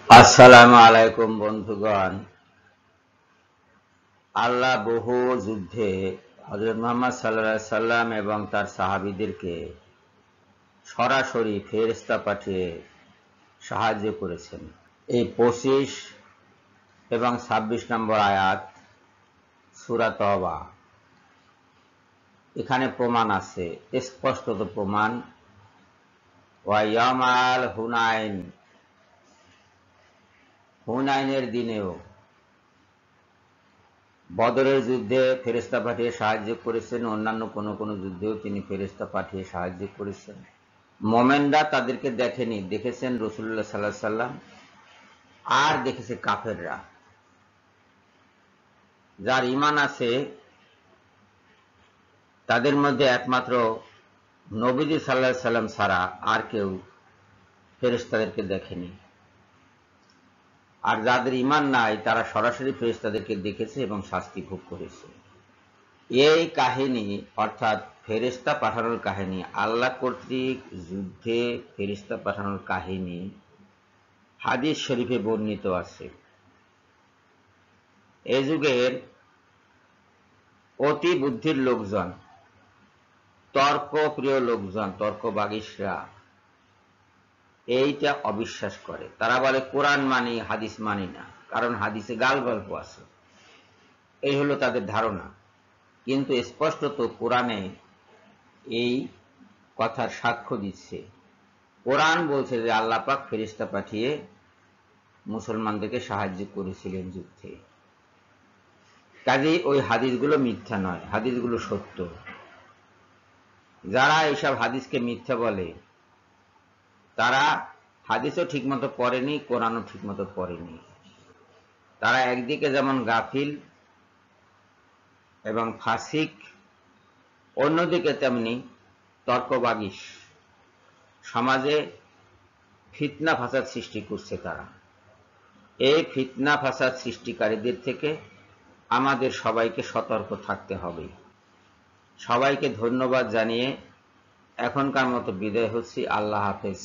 আসসালামু আলাইকুম বন্ধুগণ। আল্লাহ বহু যুদ্ধে হযরত মুহাম্মদ সাল্লাল্লাহু আলাইহি সাল্লাম এবং তার সাহাবীদেরকে সরাসরি ফেরেশতা পাঠিয়ে সাহায্য করেছেন। এই 25 এবং 26 নম্বর আয়াত সূরা তওবা, এখানে প্রমাণ আছে, স্পষ্টত প্রমাণ। ওয়া ইয়ামাল হুনাইন, হুনাইনের দিনেও, বদরের যুদ্ধে ফেরেশতা পাঠিয়ে সাহায্য করেছেন, অন্যান্য কোন যুদ্ধেও তিনি ফেরেশতা পাঠিয়ে সাহায্য করেছেন। মোমেনরা তাদেরকে দেখেনি, দেখেছেন রাসূলুল্লাহ সাল্লাল্লাহু আলাইহি সাল্লাম, আর দেখেছে কাফেররা। যার ঈমান আছে তাদের মধ্যে একমাত্র নবীজি সাল্লাল্লাহু আলাইহি সাল্লাম ছাড়া আর কেউ ফেরেশতাদেরকে দেখেনি। আর যাদের ঈমান নাই তারা সরাসরি ফেরেশতাদেরকে দেখেছে এবং শাস্তি ভোগ করেছে। এই কাহিনী অর্থাৎ ফেরেশতা পাঠানোর কাহিনী, আল্লাহ কর্তৃক যুদ্ধে ফেরেশতা পাঠানোর কাহিনী হাদিস শরীফে বর্ণিত আছে। এই যুগের অতি বুদ্ধির লোকজন, তর্কপ্রিয় লোকজন, তর্কবাগীশরা এইটা অবিশ্বাস করে। তারা বলে কোরআন মানি, হাদিস মানি না, কারণ হাদিসে গাল গল্প আছে। এই হলো তাদের ধারণা। কিন্তু স্পষ্টত কোরআনে এই কথার সাক্ষ্য দিচ্ছে। কোরআন বলছে যে আল্লাহ পাক ফেরেশতা পাঠিয়ে মুসলমানদেরকে সাহায্য করেছিলেন যুদ্ধে। কাজেই ওই হাদিসগুলো মিথ্যা নয়, হাদিসগুলো সত্য। যারা এইসব হাদিসকে মিথ্যা বলে তারা হাদিসও ঠিকমতো পড়েনি, কোরআনও ঠিকমতো পড়েনি। তারা একদিকে যেমন গাফিল এবং ফাসিক, অন্যদিকে তেমনি তর্কবাগীশ। সমাজে ফিতনা ফাসাদ সৃষ্টি করছে তারা। এই ফিতনা ফাসাদ সৃষ্টিকারীদের থেকে আমাদের সবাইকে সতর্ক থাকতে হবে। সবাইকে ধন্যবাদ জানিয়ে এখনকার মতো বিদায় হচ্ছি। আল্লাহ হাফেজ।